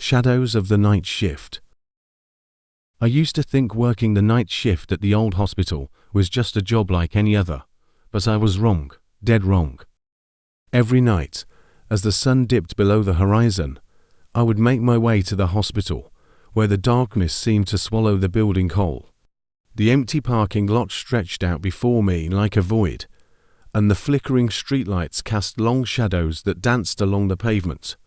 Shadows of the night shift. I used to think working the night shift at the old hospital was just a job like any other, but I was wrong, dead wrong. Every night, as the sun dipped below the horizon, I would make my way to the hospital, where the darkness seemed to swallow the building whole. The empty parking lot stretched out before me like a void, and the flickering streetlights cast long shadows that danced along the pavement.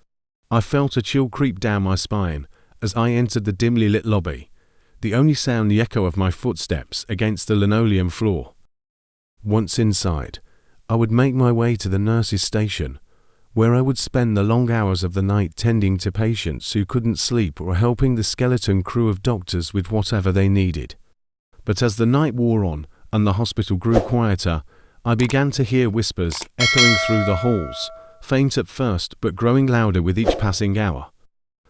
I felt a chill creep down my spine as I entered the dimly lit lobby, the only sound the echo of my footsteps against the linoleum floor. Once inside, I would make my way to the nurse's station, where I would spend the long hours of the night tending to patients who couldn't sleep or helping the skeleton crew of doctors with whatever they needed. But as the night wore on and the hospital grew quieter, I began to hear whispers echoing through the halls, faint at first but growing louder with each passing hour.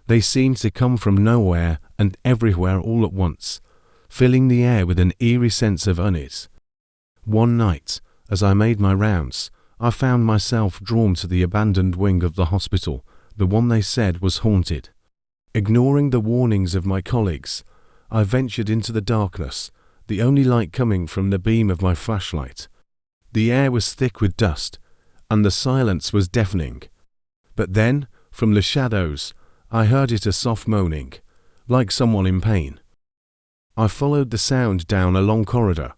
They seemed to come from nowhere and everywhere all at once, filling the air with an eerie sense of unease. One night, as I made my rounds, I found myself drawn to the abandoned wing of the hospital, the one they said was haunted. Ignoring the warnings of my colleagues, I ventured into the darkness, the only light coming from the beam of my flashlight. The air was thick with dust, and the silence was deafening. But then, from the shadows, I heard it a soft moaning, like someone in pain. I followed the sound down a long corridor,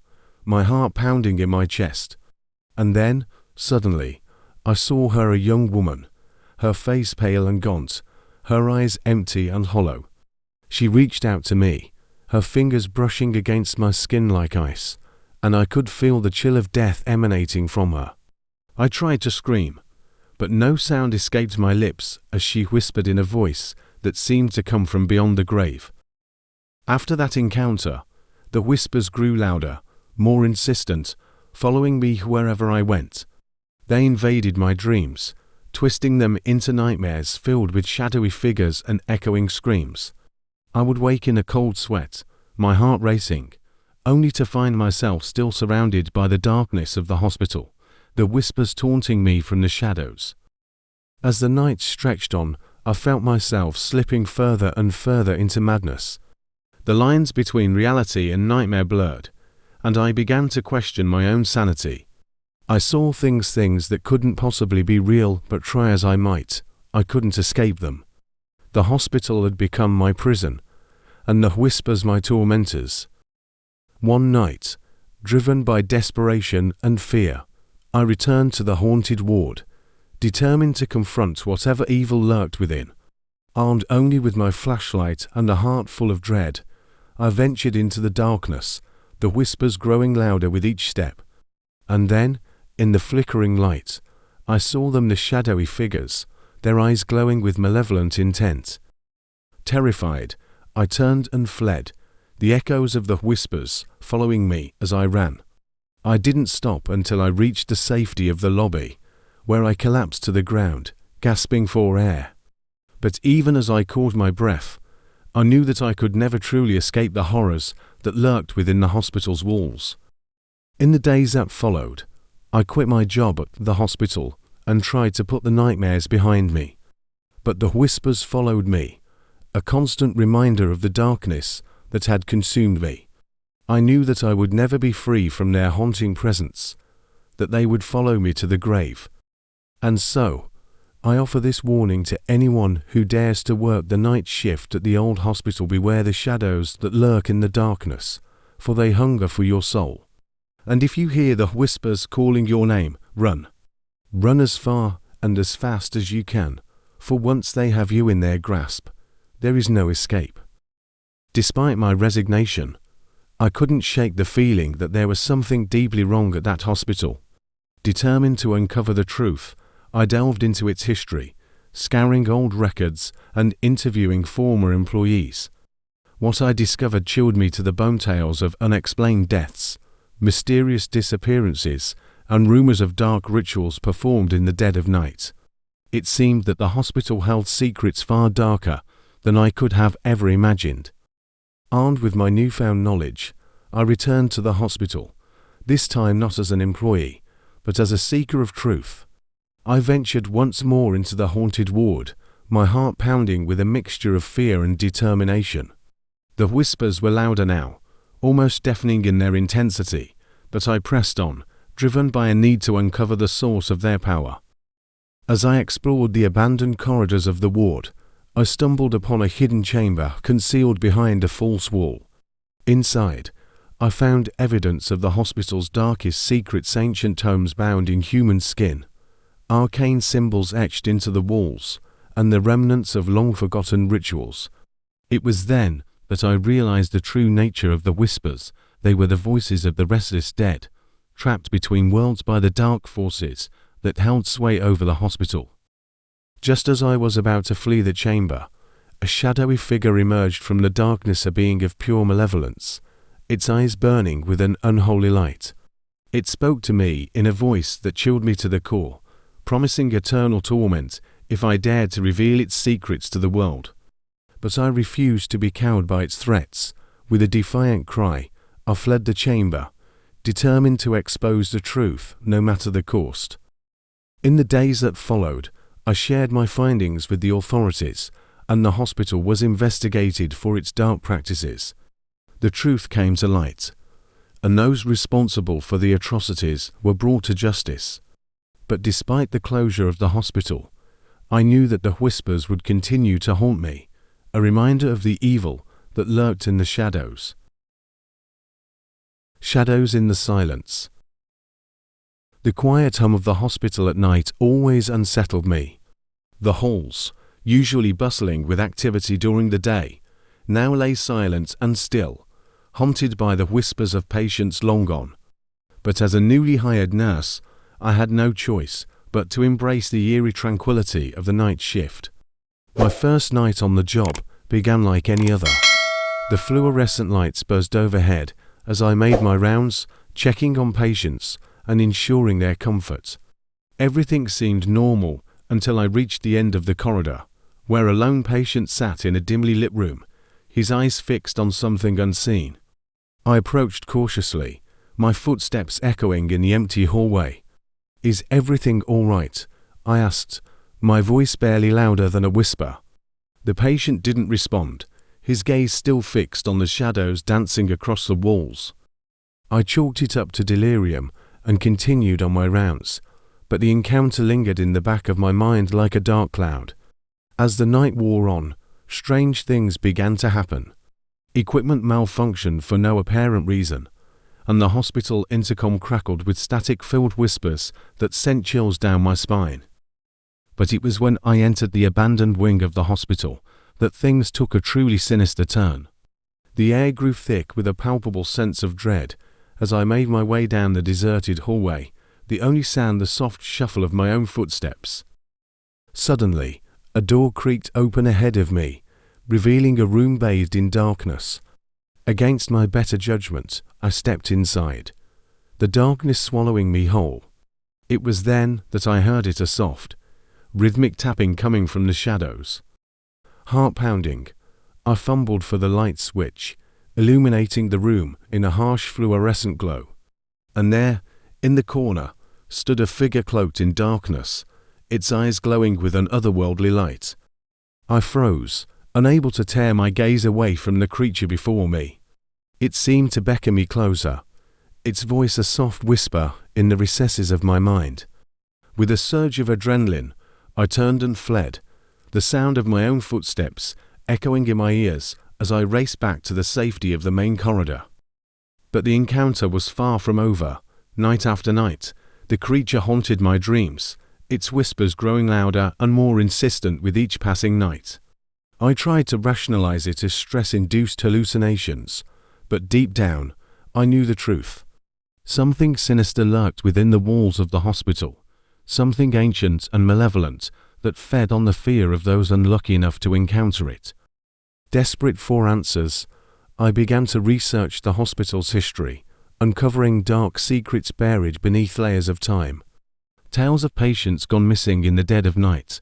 my heart pounding in my chest. And then, suddenly, I saw her, a young woman, her face pale and gaunt, her eyes empty and hollow. She reached out to me, her fingers brushing against my skin like ice, and I could feel the chill of death emanating from her. I tried to scream, but no sound escaped my lips as she whispered in a voice that seemed to come from beyond the grave. After that encounter, the whispers grew louder, more insistent, following me wherever I went. They invaded my dreams, twisting them into nightmares filled with shadowy figures and echoing screams. I would wake in a cold sweat, my heart racing, only to find myself still surrounded by the darkness of the hospital, the whispers taunting me from the shadows. As the night stretched on, I felt myself slipping further and further into madness. The lines between reality and nightmare blurred, and I began to question my own sanity. I saw things that couldn't possibly be real, but try as I might, I couldn't escape them. The hospital had become my prison, and the whispers my tormentors. One night, driven by desperation and fear, I returned to the haunted ward, determined to confront whatever evil lurked within. Armed only with my flashlight and a heart full of dread, I ventured into the darkness, the whispers growing louder with each step. And then, in the flickering light, I saw them, the shadowy figures, their eyes glowing with malevolent intent. Terrified, I turned and fled, the echoes of the whispers following me as I ran. I didn't stop until I reached the safety of the lobby, where I collapsed to the ground, gasping for air. But even as I caught my breath, I knew that I could never truly escape the horrors that lurked within the hospital's walls. In the days that followed, I quit my job at the hospital and tried to put the nightmares behind me. But the whispers followed me, a constant reminder of the darkness that had consumed me. I knew that I would never be free from their haunting presence, that they would follow me to the grave. And so, I offer this warning to anyone who dares to work the night shift at the old hospital: beware the shadows that lurk in the darkness, for they hunger for your soul. And if you hear the whispers calling your name, run. Run as far and as fast as you can, for once they have you in their grasp, there is no escape. Despite my resignation, I couldn't shake the feeling that there was something deeply wrong at that hospital. Determined to uncover the truth, I delved into its history, scouring old records and interviewing former employees. What I discovered chilled me to the bone: tales of unexplained deaths, mysterious disappearances, and rumors of dark rituals performed in the dead of night. It seemed that the hospital held secrets far darker than I could have ever imagined. Armed with my newfound knowledge, I returned to the hospital, this time not as an employee, but as a seeker of truth. I ventured once more into the haunted ward, my heart pounding with a mixture of fear and determination. The whispers were louder now, almost deafening in their intensity, but I pressed on, driven by a need to uncover the source of their power. As I explored the abandoned corridors of the ward, I stumbled upon a hidden chamber concealed behind a false wall. Inside, I found evidence of the hospital's darkest secrets, ancient tomes bound in human skin, arcane symbols etched into the walls, and the remnants of long-forgotten rituals. It was then that I realized the true nature of the whispers. They were the voices of the restless dead, trapped between worlds by the dark forces that held sway over the hospital. Just as I was about to flee the chamber, a shadowy figure emerged from the darkness, a being of pure malevolence, its eyes burning with an unholy light. It spoke to me in a voice that chilled me to the core, promising eternal torment if I dared to reveal its secrets to the world. But I refused to be cowed by its threats. With a defiant cry, I fled the chamber, determined to expose the truth no matter the cost. In the days that followed, I shared my findings with the authorities, and the hospital was investigated for its dark practices. The truth came to light, and those responsible for the atrocities were brought to justice. But despite the closure of the hospital, I knew that the whispers would continue to haunt me, a reminder of the evil that lurked in the shadows. Shadows in the silence. The quiet hum of the hospital at night always unsettled me. The halls, usually bustling with activity during the day, now lay silent and still, haunted by the whispers of patients long gone. But as a newly hired nurse, I had no choice but to embrace the eerie tranquility of the night shift. My first night on the job began like any other. The fluorescent lights buzzed overhead as I made my rounds, checking on patients and ensuring their comfort. Everything seemed normal until I reached the end of the corridor, where a lone patient sat in a dimly lit room, his eyes fixed on something unseen. I approached cautiously, my footsteps echoing in the empty hallway. "Is everything all right?" I asked, my voice barely louder than a whisper. The patient didn't respond, his gaze still fixed on the shadows dancing across the walls. I chalked it up to delirium and continued on my rounds, but the encounter lingered in the back of my mind like a dark cloud. As the night wore on, strange things began to happen. Equipment malfunctioned for no apparent reason, and the hospital intercom crackled with static-filled whispers that sent chills down my spine. But it was when I entered the abandoned wing of the hospital that things took a truly sinister turn. The air grew thick with a palpable sense of dread as I made my way down the deserted hallway, the only sound the soft shuffle of my own footsteps. Suddenly, a door creaked open ahead of me, revealing a room bathed in darkness. Against my better judgment, I stepped inside, the darkness swallowing me whole. It was then that I heard it, a soft, rhythmic tapping coming from the shadows. Heart pounding, I fumbled for the light switch, illuminating the room in a harsh fluorescent glow. And there, in the corner, stood a figure cloaked in darkness, its eyes glowing with an otherworldly light. I froze, unable to tear my gaze away from the creature before me. It seemed to beckon me closer, its voice a soft whisper in the recesses of my mind. With a surge of adrenaline, I turned and fled, the sound of my own footsteps echoing in my ears as I raced back to the safety of the main corridor. But the encounter was far from over. Night after night, the creature haunted my dreams, its whispers growing louder and more insistent with each passing night. I tried to rationalize it as stress-induced hallucinations, but deep down, I knew the truth. Something sinister lurked within the walls of the hospital, something ancient and malevolent that fed on the fear of those unlucky enough to encounter it. Desperate for answers, I began to research the hospital's history, uncovering dark secrets buried beneath layers of time. Tales of patients gone missing in the dead of night,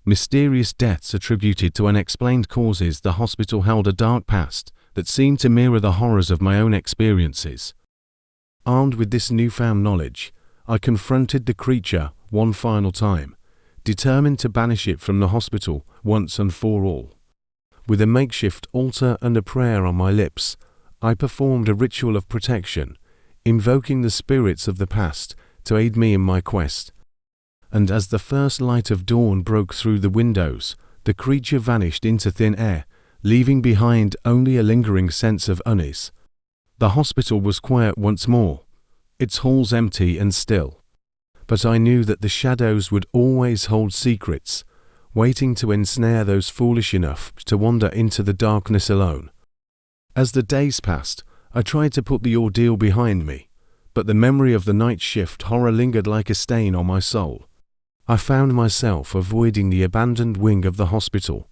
mysterious deaths attributed to unexplained causes. The hospital held a dark past that seemed to mirror the horrors of my own experiences. Armed with this newfound knowledge, I confronted the creature one final time, determined to banish it from the hospital once and for all. With a makeshift altar and a prayer on my lips, I performed a ritual of protection, invoking the spirits of the past to aid me in my quest. And as the first light of dawn broke through the windows, the creature vanished into thin air, leaving behind only a lingering sense of unease. The hospital was quiet once more, its halls empty and still. But I knew that the shadows would always hold secrets, waiting to ensnare those foolish enough to wander into the darkness alone. As the days passed, I tried to put the ordeal behind me, but the memory of the night shift horror lingered like a stain on my soul. I found myself avoiding the abandoned wing of the hospital,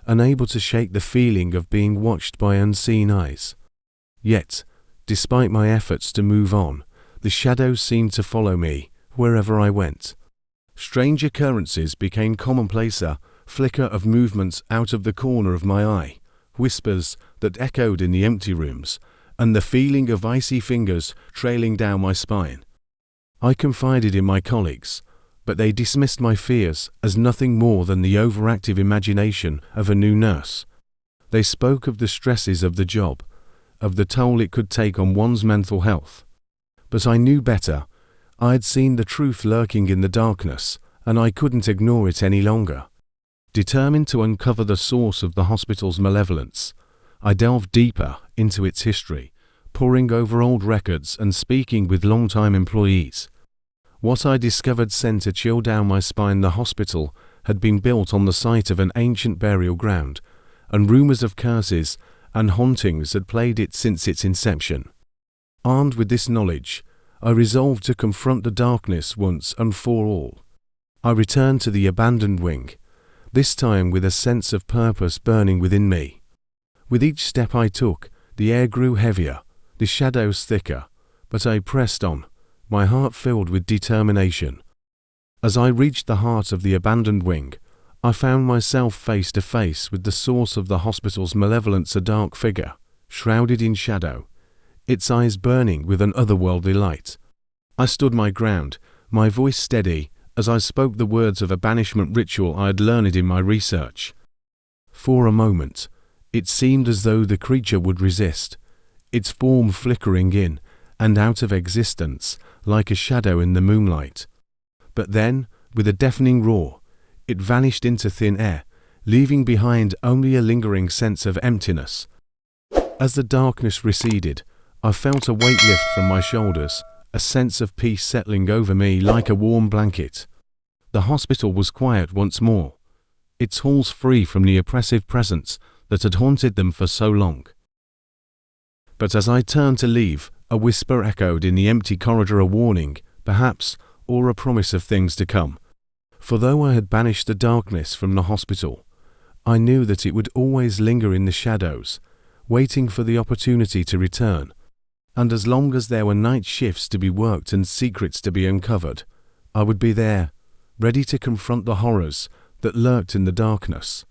unable to shake the feeling of being watched by unseen eyes. Yet, despite my efforts to move on, the shadows seemed to follow me wherever I went. Strange occurrences became commonplace, a flicker of movements out of the corner of my eye, whispers that echoed in the empty rooms, and the feeling of icy fingers trailing down my spine. I confided in my colleagues, but they dismissed my fears as nothing more than the overactive imagination of a new nurse. They spoke of the stresses of the job, of the toll it could take on one's mental health. But I knew better. I had seen the truth lurking in the darkness, and I couldn't ignore it any longer. Determined to uncover the source of the hospital's malevolence, I delved deeper into its history, poring over old records and speaking with long-time employees. What I discovered sent a chill down my spine. The hospital had been built on the site of an ancient burial ground, and rumors of curses and hauntings had plagued it since its inception. Armed with this knowledge, I resolved to confront the darkness once and for all. I returned to the abandoned wing, this time with a sense of purpose burning within me. With each step I took, the air grew heavier, the shadows thicker, but I pressed on, my heart filled with determination. As I reached the heart of the abandoned wing, I found myself face to face with the source of the hospital's malevolence, a dark figure, shrouded in shadow, its eyes burning with an otherworldly light. I stood my ground, my voice steady, as I spoke the words of a banishment ritual I had learned in my research. For a moment, it seemed as though the creature would resist, its form flickering in and out of existence like a shadow in the moonlight. But then, with a deafening roar, it vanished into thin air, leaving behind only a lingering sense of emptiness. As the darkness receded, I felt a weight lift from my shoulders, a sense of peace settling over me like a warm blanket. The hospital was quiet once more, its halls free from the oppressive presence that had haunted them for so long. But as I turned to leave, a whisper echoed in the empty corridor, a warning, perhaps, or a promise of things to come. For though I had banished the darkness from the hospital, I knew that it would always linger in the shadows, waiting for the opportunity to return. And as long as there were night shifts to be worked and secrets to be uncovered, I would be there, ready to confront the horrors that lurked in the darkness.